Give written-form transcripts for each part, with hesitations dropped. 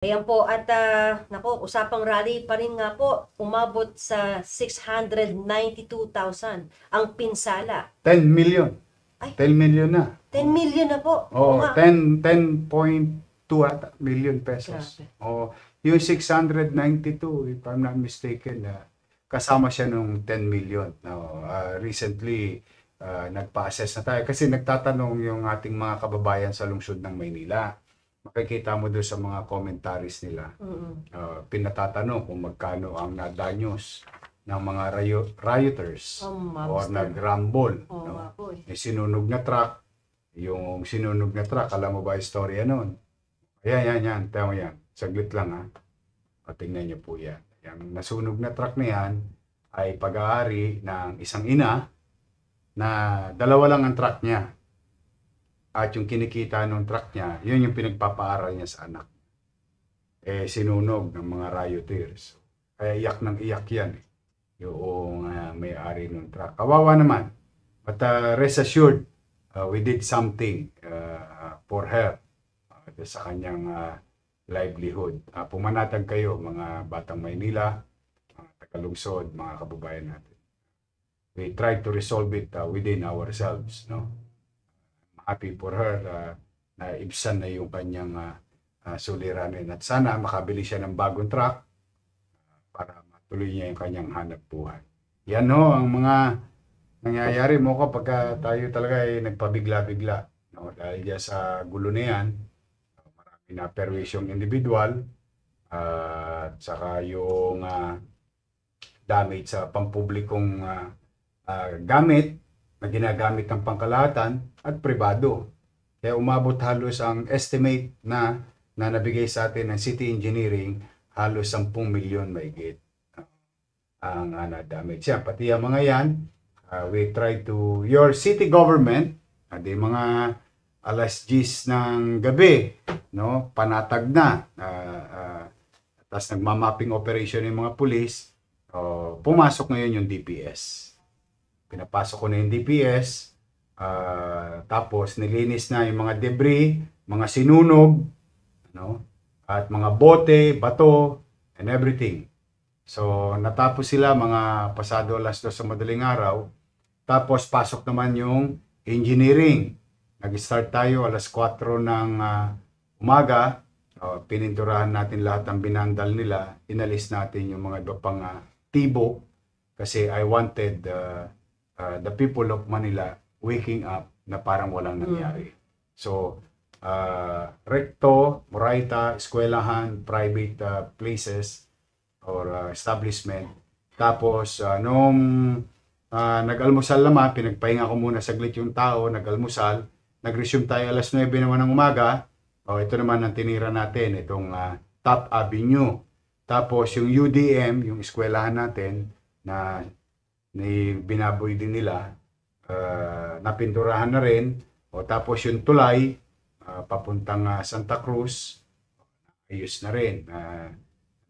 Ayan po at nako, usapang rally pa rin nga po, umabot sa 692,000 ang pinsala. 10 million. Ay, 10 million na. 10 million na po. Oo, nga. 10.2 ata million pesos. Grabe. Oo, yung 692, if I'm not mistaken, kasama siya nung 10 million. No, recently, nagpa-assess na tayo kasi nagtatanong yung ating mga kababayan sa lungsod ng Maynila. Makikita mo doon sa mga commentaries nila. Pinatatanong kung magkano ang nadanyos ng mga rioters or nag-rumble. No? Yung sinunog na truck, alam mo ba istorya nun? Yan. Tama yan. Saglit lang ha. O, tingnan niyo po yan. Yung nasunog na truck na yan ay pag-aari ng isang ina na dalawa lang ang truck niya. At yung kinikita ng truck niya, yun yung pinagpapaaral niya sa anak. Sinunog ng mga rioters. Kaya iyak ng iyak yan. Yung may-ari ng truck. Kawawa naman. But rest assured, we did something for her sa kanyang livelihood. Pumanatag kayo, mga batang Maynila, mga tagalungsod, mga kababayan natin. We tried to resolve it within ourselves, no? Happy for her na ibsan na yung kanyang suliranin at sana makabili siya ng bagong truck para matuloy niya yung kanyang hanap buhay. Yan ho ang mga nangyayari mo kapag tayo talaga ay nagpabigla-bigla. No? Dahil dyan sa gulo na yan, marami na perwisyong individual at saka yung damage sa pampublikong gamit na ginagamit ng pangkalahatan at pribado. Kaya umabot halos ang estimate na nabigay sa atin ng City Engineering, halos 10 milyon mahigit ang na-damage. Yan, pati ang mga yan, we try to, your city government, di mga alas 10 ng gabi, no, panatag na, tapos nagmamapping operation yung mga pulis, pumasok ngayon yung DPS. Pinapasok ko na yung DPS, tapos nilinis na yung mga debris, mga sinunog, no? At mga bote, bato, and everything. So, natapos sila mga pasado alas 2 sa madaling araw. Tapos, pasok naman yung engineering. Nag-start tayo alas 4 ng umaga. Pininturahan natin lahat ng binandal nila. Inalis natin yung mga iba pang tibo. Kasi I wanted the people of Manila waking up na parang walang nangyari. So, recto, moraita, eskwelahan, private places or establishment. Tapos, nung nag-almusal naman, pinagpahinga ko muna saglit yung tao, nag-almusal, nag-resume tayo alas 9 naman ng umaga. Ito naman ang tinira natin, itong Top Avenue. Tapos, yung UDM, yung eskwelahan natin, na binaboy din nila, napinturahan na rin. Tapos yung tulay, papuntang Santa Cruz, ayos na rin.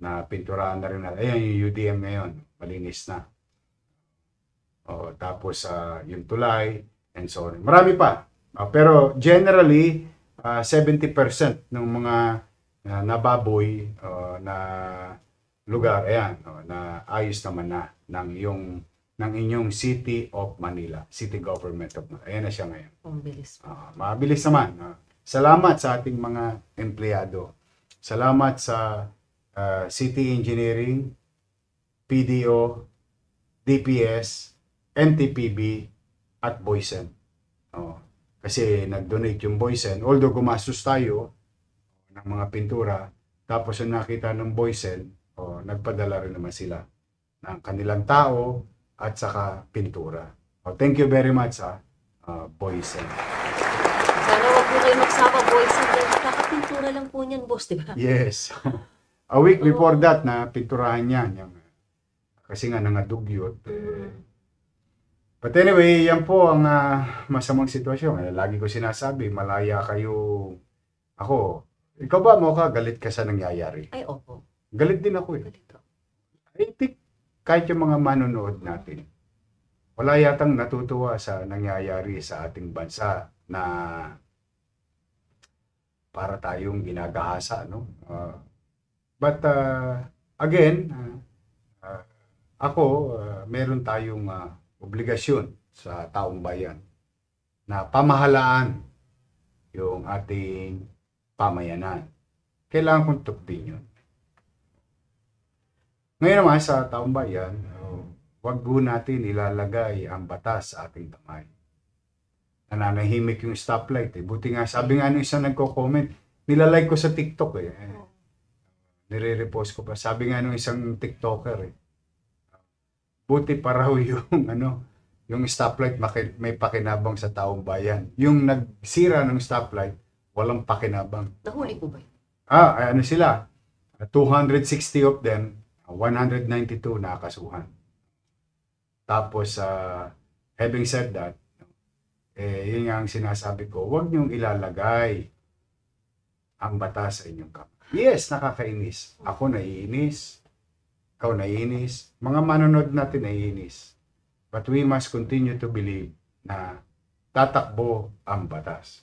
Napinturahan na rin. Ayan yung UDM ngayon, malinis na. Tapos yung tulay, and so on. Marami pa. Pero generally, 70% ng mga nababoy na lugar, ayan, na ayos naman na ng inyong City of Manila, City Government of Manila. Ayan na siya ngayon. Mabilis. Mabilis naman. Salamat sa ating mga empleyado. Salamat sa City Engineering, PDO, DPS, NTPB, at Boysen. Kasi nag-donate yung Boysen. Although gumastos tayo ng mga pintura, tapos yung nakita ng Boysen, nagpadala rin naman sila ng kanilang tao at saka pintura. Thank you very much, Boysen. Sana wag po kayo magsama, Boysen. Kakapintura lang po niyan, boss, di ba? Yes. A week before that, na pinturahan niya. Kasi nga nangadugyot. But anyway, yan po ang masamang sitwasyon. Lagi ko sinasabi, malaya kayo. Ako, ikaw ba mo galit ka sa nangyayari? Ay, opo. Galit din ako eh. I think kahit yung mga manonood natin, wala yatang natutuwa sa nangyayari sa ating bansa na para tayong ginagahasa, no? But again, ako, meron tayong obligasyon sa taong bayan na pamahalaan yung ating pamayanan. Kailangan kong tupdin yun. Ngayon naman sa taong bayan, wag po natin ilalagay ang batas sa ating kamay. Nananahimik yung stoplight. Buti nga, sabi nga nung isang nagko-comment, nilalike ko sa TikTok nire-repost ko pa. Sabi nga nung isang TikToker buti pa raw yung yung stoplight may pakinabang sa taong bayan. Yung nagsira ng stoplight, walang pakinabang. Nahuli po ba yun? Ano sila? 260 of them, 192 nakakasuhan. Tapos, having said that, yun nga ang sinasabi ko, huwag niyong ilalagay ang batas sa inyong kamay. Yes, nakakainis. Ako naiinis. Ikaw naiinis. Mga manonood natin naiinis. But we must continue to believe na tatakbo ang batas.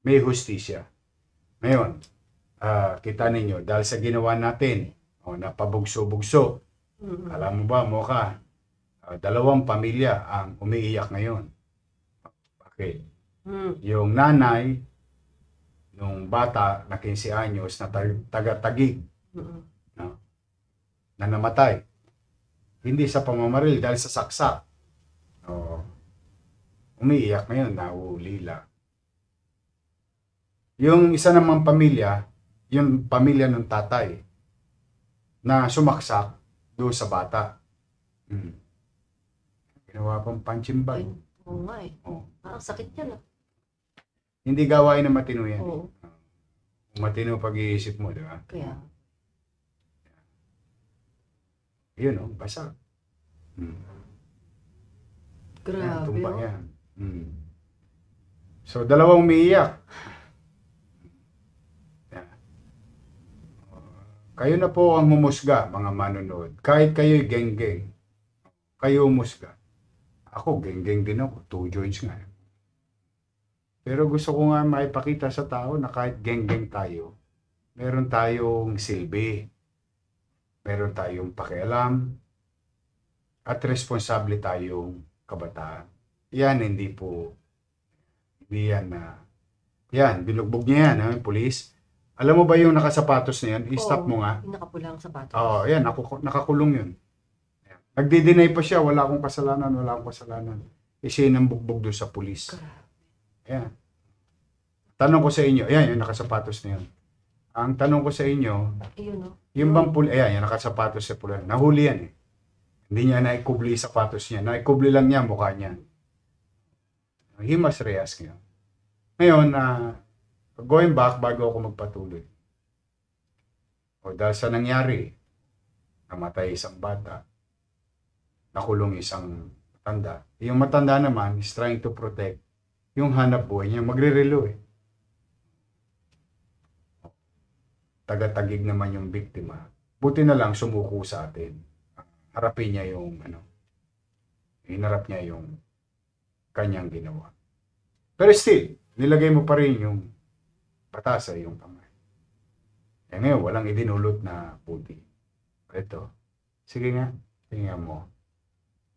May hustisya. Ngayon, kita ninyo, dahil sa ginawa natin, napabugso-bugso, alam mo ba, Mocha, 2 pamilya ang umiiyak ngayon. Bakit? Yung nanay, nung bata na 15 anyos na taga-Taguig, na namatay. Hindi sa pamamaril dahil sa saksak. Umiiyak ngayon, naulila. Yung isa namang pamilya, yung pamilya ng tatay, na sumaksak doon sa bata. Ginawa pang punching bag. Oo nga eh. Parang sakit yan. Hindi gawain na matino yan. Oo. Matino pag-iisip mo, di ba? Kaya. Yun, basa. Grabe. Tumba yan. So, 2 umiiyak. Kayo na po ang humusga, mga manonood. Kahit kayo'y geng-geng, kayo humusga. Ako, geng-geng din ako. 2 joints nga. Pero gusto ko nga maipakita sa tao na kahit geng-geng tayo, meron tayong silbi. Meron tayong pakialam. At responsable tayong kabataan. Yan, hindi yan yan, binugbog niya yan, pulis. Alam mo ba yung nakasapatos na yan? I-stop mo nga. Yung nakapulang sapatos. Oo, yan, nakakulong yun. Nagdi-deny pa siya, wala akong kasalanan. Siya yung bugbog doon sa pulis. Ayan. Tanong ko sa inyo, ayan, yung nakasapatos na yun. Ang tanong ko sa inyo, yung bang ayan, yung nakasapatos sa pula, nahuli yan eh. Hindi niya naikubli yung sapatos niya. Naikubli lang niya mukha niya. He must re-ask niya. Ngayon, going back, bago ako magpatuloy. Dahil sa nangyari, namatay isang bata, nakulong isang matanda. Yung matanda naman is trying to protect yung hanap buhay niya. Magre-relo eh. Taga-Taguig naman yung biktima. Buti na lang sumuko sa atin. Harapin niya yung hinarap niya yung kanyang ginawa. Pero still, nilagay mo pa rin yung batas sa iyong kamay. Ngayon, walang idinulot na puti. Ito. Sige nga, tingnan mo.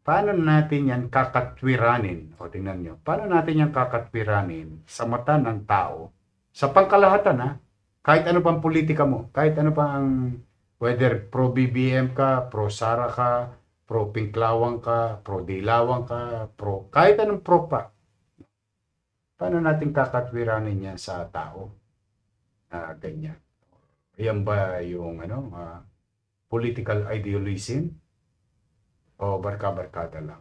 Paano natin yan kakatwiranin? O tingnan nyo. Paano natin yan kakatwiranin sa mata ng tao? Sa pangkalahatan kahit ano pang politika mo. Kahit ano pang, whether pro-BBM ka, pro-Sara ka, pro-Pinklawang ka, pro-Dilawang ka, kahit anong pro pa. Paano natin kakatwiranin yan sa tao? Ganyan. Yan ba yung political idealism? O barka-barkada lang?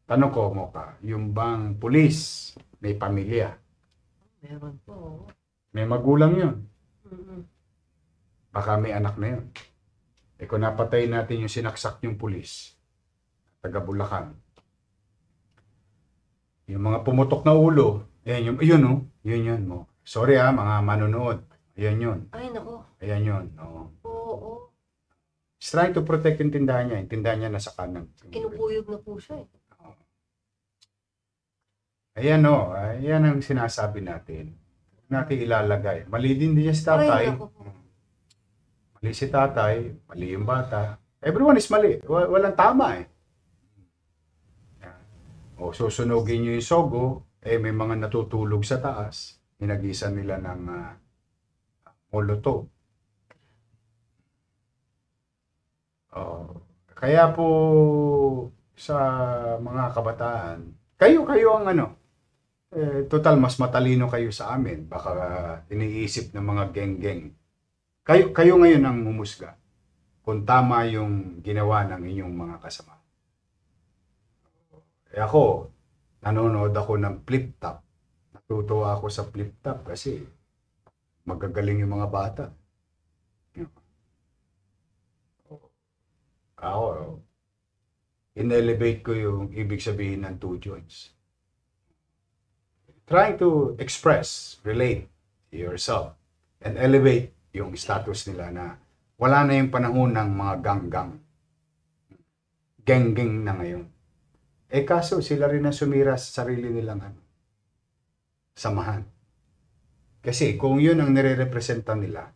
Tanong ko mo ka, yung bang pulis may pamilya? Meron po. May magulang yun. Baka may anak na yun. Kung napatay natin yung sinaksak yung pulis, taga Bulacan, yung mga pumutok na ulo, yun mo. Sorry mga manonood. Ayan yun. Ay, nako. Ayan yun. Oo. He's trying to protect yung tindahan niya. Yung tindahan niya nasa kanan. Kinukuyog na po siya eh. Ayan ayan ang sinasabi natin. natin ilalagay. Mali din niya si tatay. Ay, naku po. Mali si tatay, mali yung bata. Everyone is mali. Walang tama eh. O susunugin nyo yung sogo, may mga natutulog sa taas. Hinagisan nila ng molotov. Kaya po sa mga kabataan, kayo ang total mas matalino kayo sa amin. Baka iniisip ng mga geng-geng. Kayo ngayon ang humusga kung tama yung ginawa ng inyong mga kasama. Ako, nanonood ako ng flip top. Natutuwa ako sa flip top kasi magagaling yung mga bata. Ako, in-elevate ko yung ibig sabihin ng two joints. Trying to express, relate yourself, and elevate yung status nila na wala na yung panahon ng mga gang-gang. Geng-geng na ngayon. Kaso sila rin ang sumira sa sarili nilang samahan. Kasi kung yun ang nire-representa nila,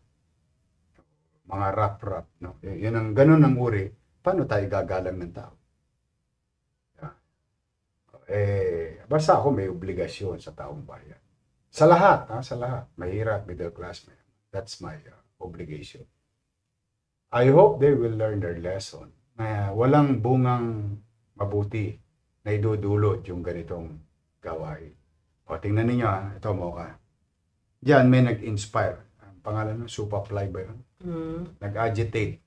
mga rap-rap, no? Yun ang ganun ang uri, paano tayo gagalang ng tao? Basta ako may obligasyon sa taong bayan. Sa lahat, sa lahat. Mahirap, middle class man. That's my obligation. I hope they will learn their lesson. Walang bungang mabuti na idudulot yung ganitong gawain. O, tingnan ninyo ito mo ka. Diyan may nag-inspire. Ang pangalan ng Supafly ba yun? Nag-agitate.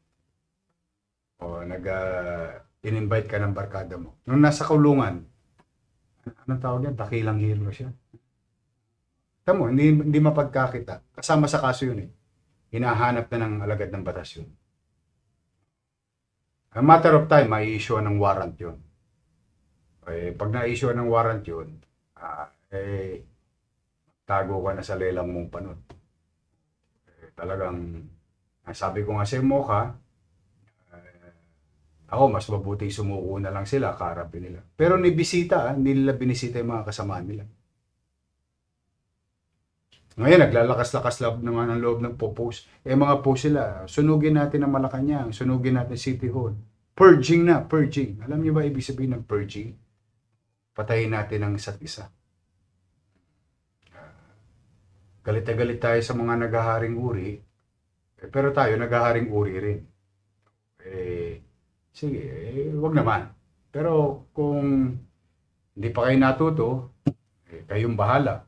O, in-invite ka ng barkada mo. Nung nasa kulungan, anong tawag yan? Dakilang hero siya. Tamo, hindi mapagkakita. Kasama sa kaso yun eh. Hinahanap na ng alagad ng batas yun. A matter of time, mai-issue ng warrant yun. Pag na-issue ng warrant yun, tago ka na sa lelang mong panot. Talagang, sabi ko nga sa Mocha, ako, mas mabuti sumuko na lang sila, kaharapin nila. Pero nibisita, hindi nila binisita yung mga kasama nila. Ngayon, naglalakas-lakas naman ang loob ng post. Mga post sila, sunugin natin ang Malacanang, sunugin natin City Hall. Purging na, purging. Alam niyo ba ibig sabihin ng purging? Patayin natin ang isa't isa. Galit na galit tayo sa mga naghaharing uri, pero tayo naghaharing uri rin. Sige, wag naman. Pero kung hindi pa kayo natuto, kayong bahala.